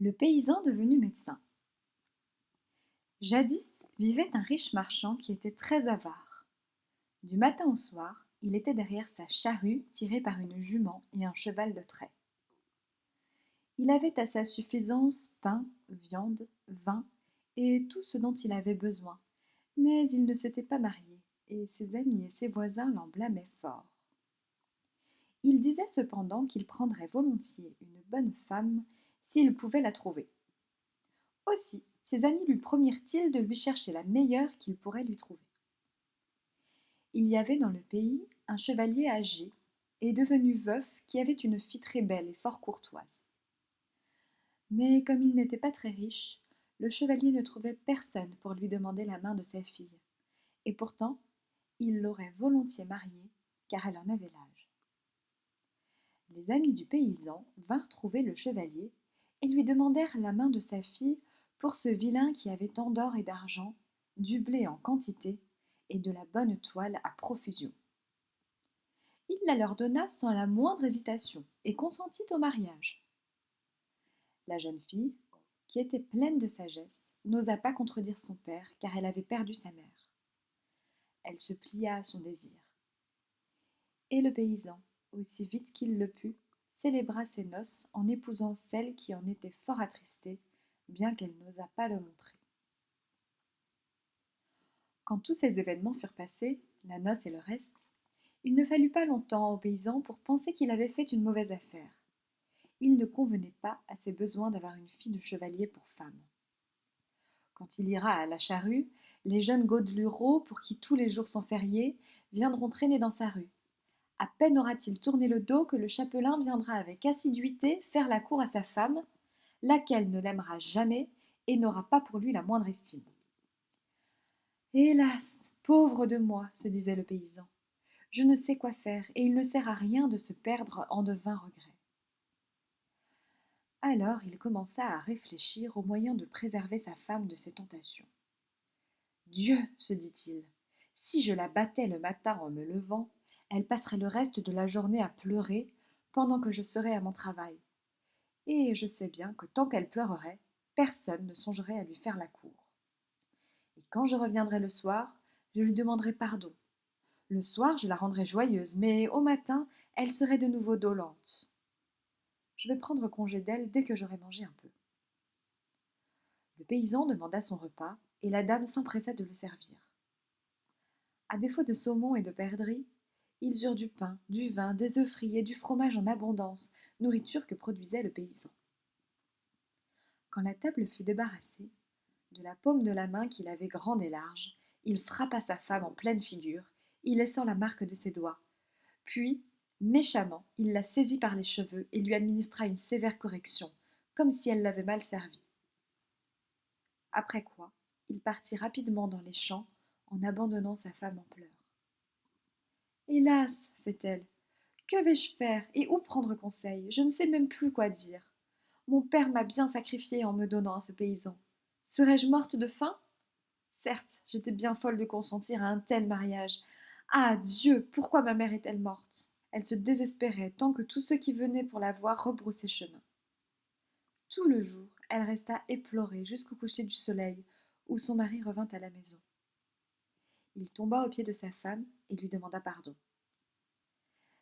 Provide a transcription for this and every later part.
Le paysan devenu médecin. Jadis vivait un riche marchand qui était très avare. Du matin au soir, il était derrière sa charrue tirée par une jument et un cheval de trait. Il avait à sa suffisance pain, viande, vin et tout ce dont il avait besoin, mais il ne s'était pas marié, et ses amis et ses voisins l'en blâmaient fort. Il disait cependant qu'il prendrait volontiers une bonne femme s'il pouvait la trouver. Aussi, ses amis lui promirent-ils de lui chercher la meilleure qu'ils pourraient lui trouver. Il y avait dans le pays un chevalier âgé et devenu veuf qui avait une fille très belle et fort courtoise. Mais comme il n'était pas très riche, le chevalier ne trouvait personne pour lui demander la main de sa fille, et pourtant il l'aurait volontiers mariée, car elle en avait l'âge. Les amis du paysan vinrent trouver le chevalier et lui demandèrent la main de sa fille pour ce vilain qui avait tant d'or et d'argent, du blé en quantité et de la bonne toile à profusion. Il la leur donna sans la moindre hésitation et consentit au mariage. La jeune fille, qui était pleine de sagesse, n'osa pas contredire son père car elle avait perdu sa mère. Elle se plia à son désir. Et le paysan, aussi vite qu'il le put, célébra ses noces en épousant celle qui en était fort attristée, bien qu'elle n'osât pas le montrer. Quand tous ces événements furent passés, la noce et le reste, il ne fallut pas longtemps au paysan pour penser qu'il avait fait une mauvaise affaire. Il ne convenait pas à ses besoins d'avoir une fille de chevalier pour femme. Quand il ira à la charrue, les jeunes godelureaux, pour qui tous les jours sont fériés, viendront traîner dans sa rue. À peine aura-t-il tourné le dos que le chapelain viendra avec assiduité faire la cour à sa femme, laquelle ne l'aimera jamais et n'aura pas pour lui la moindre estime. Hélas, pauvre de moi, se disait le paysan, je ne sais quoi faire et il ne sert à rien de se perdre en de vains regrets. Alors il commença à réfléchir aux moyens de préserver sa femme de ces tentations. Dieu, se dit-il, si je la battais le matin en me levant, elle passerait le reste de la journée à pleurer pendant que je serais à mon travail. Et je sais bien que tant qu'elle pleurerait, personne ne songerait à lui faire la cour. Et quand je reviendrai le soir, je lui demanderai pardon. Le soir, je la rendrai joyeuse, mais au matin, elle serait de nouveau dolente. Je vais prendre congé d'elle dès que j'aurai mangé un peu. Le paysan demanda son repas, et la dame s'empressa de le servir. À défaut de saumon et de perdrix, ils eurent du pain, du vin, des œufs frits et du fromage en abondance, nourriture que produisait le paysan. Quand la table fut débarrassée, de la paume de la main qu'il avait grande et large, il frappa sa femme en pleine figure, y laissant la marque de ses doigts. Puis, méchamment, il la saisit par les cheveux et lui administra une sévère correction, comme si elle l'avait mal servi. Après quoi, il partit rapidement dans les champs en abandonnant sa femme en pleurs. Hélas, fait-elle, que vais-je faire et où prendre conseil? Je ne sais même plus quoi dire. Mon père m'a bien sacrifiée en me donnant à ce paysan. Serais-je morte de faim? Certes, j'étais bien folle de consentir à un tel mariage. Ah Dieu, pourquoi ma mère est-elle morte? Elle se désespérait tant que tous ceux qui venaient pour la voir rebroussaient chemin. Tout le jour, elle resta éplorée jusqu'au coucher du soleil, où son mari revint à la maison. Il tomba aux pieds de sa femme et lui demanda pardon.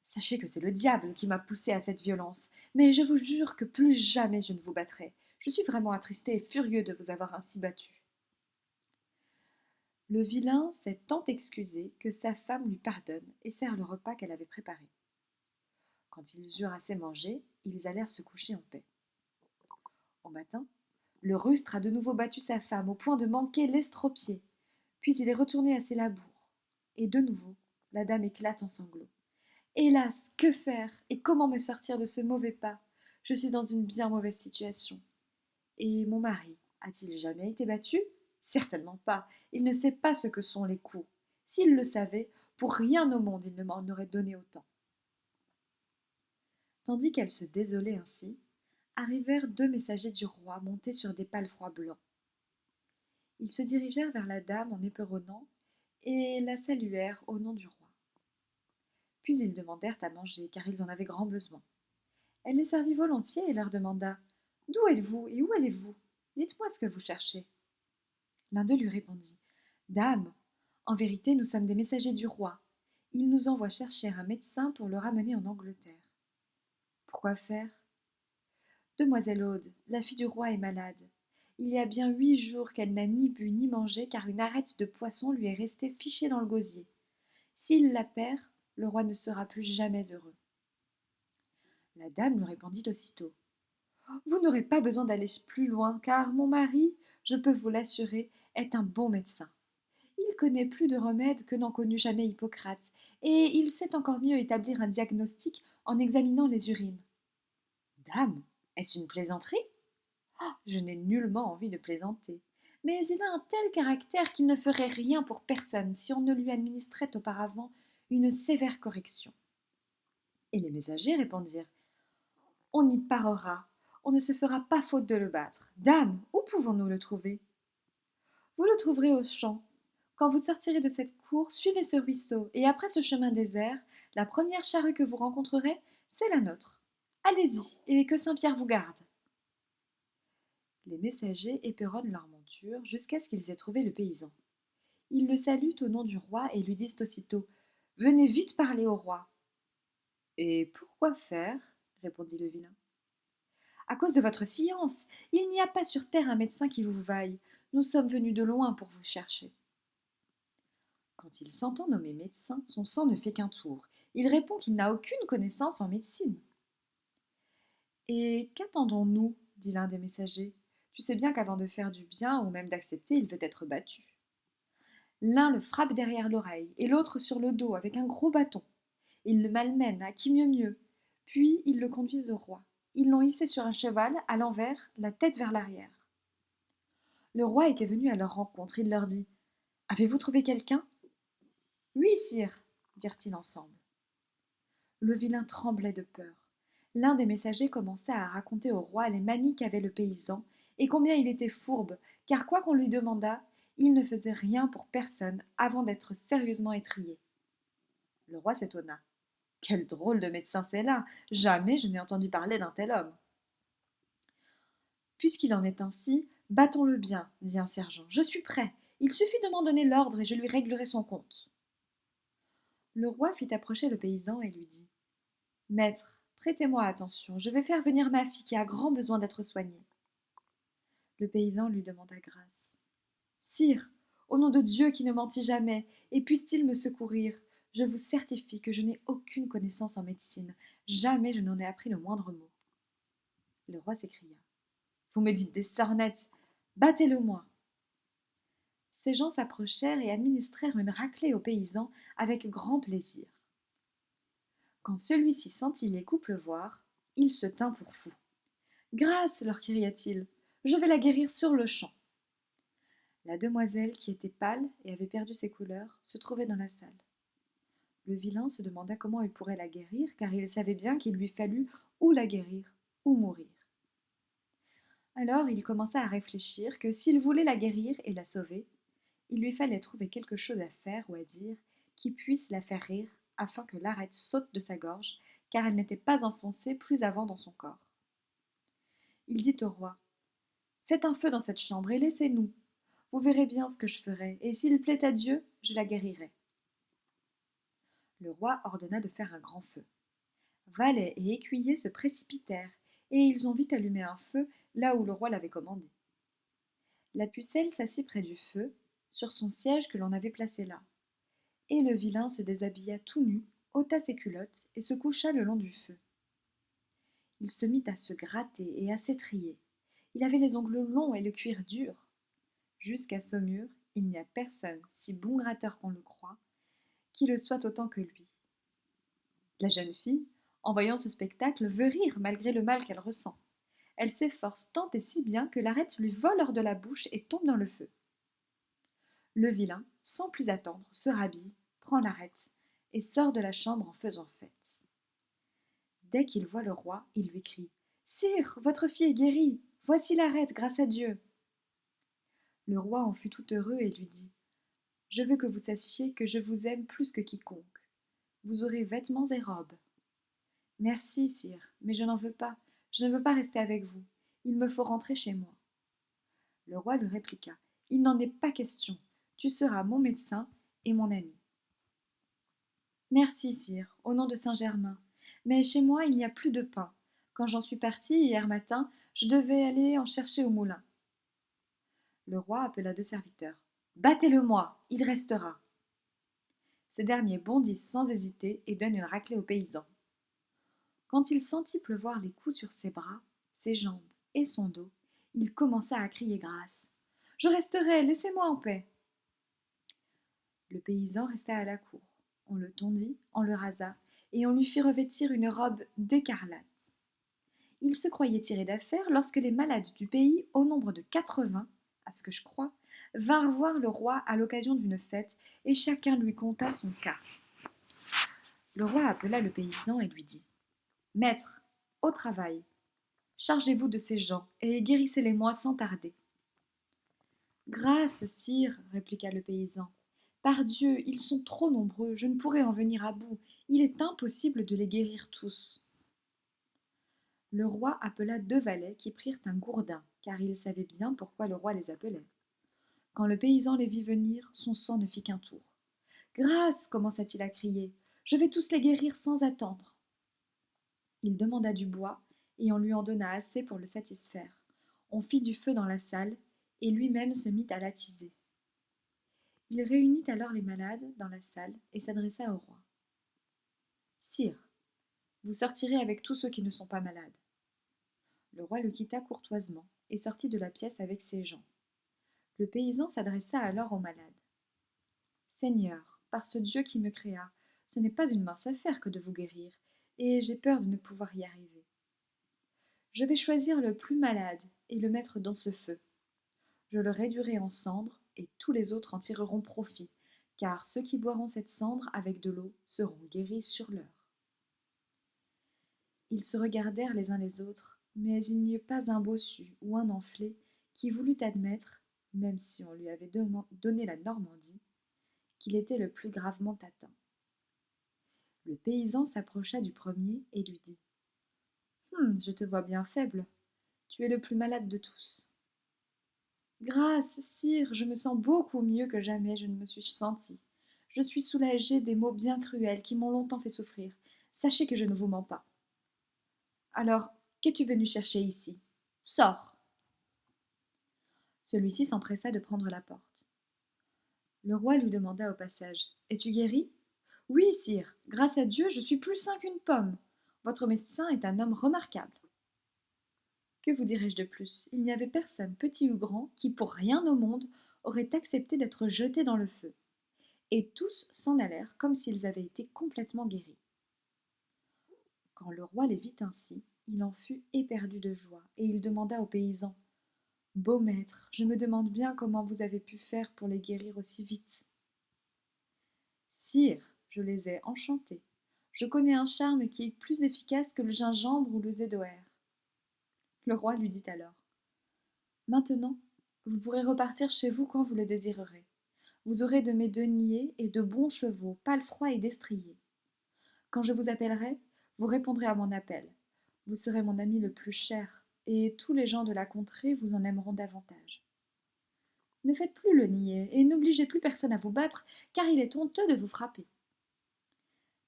Sachez que c'est le diable qui m'a poussée à cette violence, mais je vous jure que plus jamais je ne vous battrai. Je suis vraiment attristé et furieux de vous avoir ainsi battu. Le vilain s'est tant excusé que sa femme lui pardonne et sert le repas qu'elle avait préparé. Quand ils eurent assez mangé, ils allèrent se coucher en paix. Au matin, le rustre a de nouveau battu sa femme au point de manquer l'estropié. Puis il est retourné à ses labours. Et de nouveau, la dame éclate en sanglots. Hélas, que faire et comment me sortir de ce mauvais pas? Je suis dans une bien mauvaise situation. Et mon mari a-t-il jamais été battu? Certainement pas. Il ne sait pas ce que sont les coups. S'il le savait, pour rien au monde il ne m'en aurait donné autant. Tandis qu'elle se désolait ainsi, arrivèrent deux messagers du roi montés sur des palefrois blancs. Ils se dirigèrent vers la dame en éperonnant et la saluèrent au nom du roi. Puis ils demandèrent à manger, car ils en avaient grand besoin. Elle les servit volontiers et leur demanda D'où êtes-vous et où allez-vous? Dites-moi ce que vous cherchez. » L'un d'eux lui répondit: « Dame, en vérité, nous sommes des messagers du roi. Il nous envoie chercher un médecin pour le ramener en Angleterre. » Pourquoi faire? Demoiselle Aude, la fille du roi est malade. Il y a bien 8 jours qu'elle n'a ni bu ni mangé, car une arête de poisson lui est restée fichée dans le gosier. S'il la perd, le roi ne sera plus jamais heureux. La dame lui répondit aussitôt: Vous n'aurez pas besoin d'aller plus loin, car mon mari, je peux vous l'assurer, est un bon médecin. Il connaît plus de remèdes que n'en connut jamais Hippocrate, et il sait encore mieux établir un diagnostic en examinant les urines. » Dame, est-ce une plaisanterie? Je n'ai nullement envie de plaisanter. Mais il a un tel caractère qu'il ne ferait rien pour personne si on ne lui administrait auparavant une sévère correction. Et les messagers répondirent: On y parera, on ne se fera pas faute de le battre. Dame, où pouvons-nous le trouver? Vous le trouverez au champ. Quand vous sortirez de cette cour, suivez ce ruisseau, et après ce chemin désert, la première charrue que vous rencontrerez, c'est la nôtre. Allez-y, et que Saint-Pierre vous garde. Les messagers éperonnent leur monture jusqu'à ce qu'ils aient trouvé le paysan. Ils le saluent au nom du roi et lui disent aussitôt: Venez vite parler au roi. Et pourquoi faire? Répondit le vilain. À cause de votre science. Il n'y a pas sur terre un médecin qui vous vaille. Nous sommes venus de loin pour vous chercher. Quand il s'entend nommer médecin, son sang ne fait qu'un tour. Il répond qu'il n'a aucune connaissance en médecine. Et qu'attendons-nous? Dit l'un des messagers. Tu sais bien qu'avant de faire du bien ou même d'accepter, il veut être battu. L'un le frappe derrière l'oreille et l'autre sur le dos avec un gros bâton. Ils le malmènent à qui mieux mieux. Puis ils le conduisent au roi. Ils l'ont hissé sur un cheval, à l'envers, la tête vers l'arrière. Le roi était venu à leur rencontre. Il leur dit: Avez-vous trouvé quelqu'un? Oui, sire, dirent-ils ensemble. Le vilain tremblait de peur. L'un des messagers commença à raconter au roi les manies qu'avait le paysan et combien il était fourbe, car quoi qu'on lui demandât, il ne faisait rien pour personne avant d'être sérieusement étrillé. Le roi s'étonna. Quel drôle de médecin c'est là! Jamais je n'ai entendu parler d'un tel homme. Puisqu'il en est ainsi, battons-le bien, dit un sergent. Je suis prêt. Il suffit de m'en donner l'ordre et je lui réglerai son compte. Le roi fit approcher le paysan et lui dit: Maître, prêtez-moi attention, je vais faire venir ma fille qui a grand besoin d'être soignée. Le paysan lui demanda grâce. Sire, au nom de Dieu qui ne mentit jamais, et puisse-t-il me secourir, je vous certifie que je n'ai aucune connaissance en médecine. Jamais je n'en ai appris le moindre mot. Le roi s'écria: Vous me dites des sornettes. Battez-le-moi. Ces gens s'approchèrent et administrèrent une raclée au paysan avec grand plaisir. Quand celui-ci sentit les coups pleuvoir, il se tint pour fou. Grâce, leur cria-t-il, je vais la guérir sur le champ. La demoiselle, qui était pâle et avait perdu ses couleurs, se trouvait dans la salle. Le vilain se demanda comment il pourrait la guérir, car il savait bien qu'il lui fallut ou la guérir ou mourir. Alors il commença à réfléchir que s'il voulait la guérir et la sauver, il lui fallait trouver quelque chose à faire ou à dire qui puisse la faire rire afin que l'arête saute de sa gorge, car elle n'était pas enfoncée plus avant dans son corps. Il dit au roi: Faites un feu dans cette chambre et laissez-nous. Vous verrez bien ce que je ferai, et s'il plaît à Dieu, je la guérirai. Le roi ordonna de faire un grand feu. Valets et écuyers se précipitèrent, et ils ont vite allumé un feu là où le roi l'avait commandé. La pucelle s'assit près du feu, sur son siège que l'on avait placé là. Et le vilain se déshabilla tout nu, ôta ses culottes et se coucha le long du feu. Il se mit à se gratter et à s'étriller. Il avait les ongles longs et le cuir dur. Jusqu'à Saumur, il n'y a personne, si bon gratteur qu'on le croit, qui le soit autant que lui. La jeune fille, en voyant ce spectacle, veut rire malgré le mal qu'elle ressent. Elle s'efforce tant et si bien que l'arête lui vole hors de la bouche et tombe dans le feu. Le vilain, sans plus attendre, se rhabille, prend l'arête et sort de la chambre en faisant fête. Dès qu'il voit le roi, il lui crie: Sire, votre fille est guérie, voici l'arête, grâce à Dieu. Le roi en fut tout heureux et lui dit: Je veux que vous sachiez que je vous aime plus que quiconque. Vous aurez vêtements et robes. Merci, sire, mais je n'en veux pas. Je ne veux pas rester avec vous. Il me faut rentrer chez moi. Le roi lui répliqua. Il n'en est pas question. Tu seras mon médecin et mon ami. Merci, sire, au nom de Saint-Germain. Mais chez moi, il n'y a plus de pain. Quand j'en suis partie hier matin, je devais aller en chercher au moulin. Le roi appela 2 serviteurs. Battez-le-moi, il restera. Ces derniers bondissent sans hésiter et donnent une raclée aux paysans. Quand il sentit pleuvoir les coups sur ses bras, ses jambes et son dos, il commença à crier grâce. Je resterai, laissez-moi en paix. Le paysan resta à la cour. On le tondit, on le rasa, et on lui fit revêtir une robe d'écarlate. Il se croyait tiré d'affaire lorsque les malades du pays, au nombre de 80, à ce que je crois, vinrent voir le roi à l'occasion d'une fête, et chacun lui conta son cas. Le roi appela le paysan et lui dit « Maître, au travail, chargez-vous de ces gens, et guérissez-les-moi sans tarder. » Grâce, sire, répliqua le paysan. Par Dieu, ils sont trop nombreux, je ne pourrai en venir à bout. Il est impossible de les guérir tous. Le roi appela 2 valets qui prirent un gourdin, car il savait bien pourquoi le roi les appelait. Quand le paysan les vit venir, son sang ne fit qu'un tour. Grâce, commença-t-il à crier, je vais tous les guérir sans attendre. Il demanda du bois, et on lui en donna assez pour le satisfaire. On fit du feu dans la salle, et lui-même se mit à l'attiser. Il réunit alors les malades dans la salle et s'adressa au roi. Sire, vous sortirez avec tous ceux qui ne sont pas malades. Le roi le quitta courtoisement et sortit de la pièce avec ses gens. Le paysan s'adressa alors aux malades. Seigneur, par ce Dieu qui me créa, ce n'est pas une mince affaire que de vous guérir, et j'ai peur de ne pouvoir y arriver. Je vais choisir le plus malade et le mettre dans ce feu. Je le réduirai en cendres, et tous les autres en tireront profit, car ceux qui boiront cette cendre avec de l'eau seront guéris sur l'heure. Ils se regardèrent les uns les autres, mais il n'y eut pas un bossu ou un enflé qui voulût admettre, même si on lui avait donné la Normandie, qu'il était le plus gravement atteint. Le paysan s'approcha du premier et lui dit « Je te vois bien faible. Tu es le plus malade de tous. » « Grâce, sire, je me sens beaucoup mieux que jamais je ne me suis sentie. Je suis soulagée des maux bien cruels qui m'ont longtemps fait souffrir. Sachez que je ne vous mens pas. » « Alors, qu'es-tu venu chercher ici? Sors !» Celui-ci s'empressa de prendre la porte. Le roi lui demanda au passage « Es-tu guéri ?»« Oui, sire, grâce à Dieu, je suis plus sain qu'une pomme. Votre médecin est un homme remarquable. » Que vous dirai-je de plus? Il n'y avait personne, petit ou grand, qui, pour rien au monde, aurait accepté d'être jeté dans le feu. Et tous s'en allèrent comme s'ils avaient été complètement guéris. Quand le roi les vit ainsi, il en fut éperdu de joie, et il demanda au paysan « Beau maître, je me demande bien comment vous avez pu faire pour les guérir aussi vite. »« Sire, je les ai enchantés. Je connais un charme qui est plus efficace que le gingembre ou le zédoer. » Le roi lui dit alors « Maintenant, vous pourrez repartir chez vous quand vous le désirerez. Vous aurez de mes deniers et de bons chevaux, palefroids et destriers. Quand je vous appellerai, vous répondrez à mon appel. Vous serez mon ami le plus cher, et tous les gens de la contrée vous en aimeront davantage. Ne faites plus le niais, et n'obligez plus personne à vous battre, car il est honteux de vous frapper.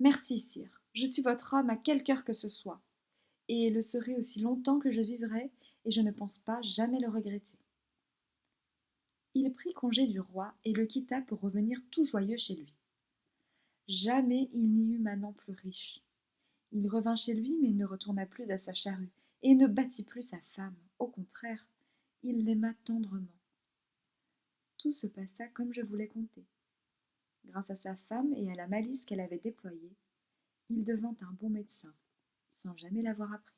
Merci, sire, je suis votre homme à quelque heure que ce soit, et le serai aussi longtemps que je vivrai, et je ne pense pas jamais le regretter. » Il prit congé du roi et le quitta pour revenir tout joyeux chez lui. Jamais il n'y eut manant plus riche. Il revint chez lui, mais ne retourna plus à sa charrue, et ne battit plus sa femme. Au contraire, il l'aima tendrement. Tout se passa comme je vous l'ai conté. Grâce à sa femme et à la malice qu'elle avait déployée, il devint un bon médecin, sans jamais l'avoir appris.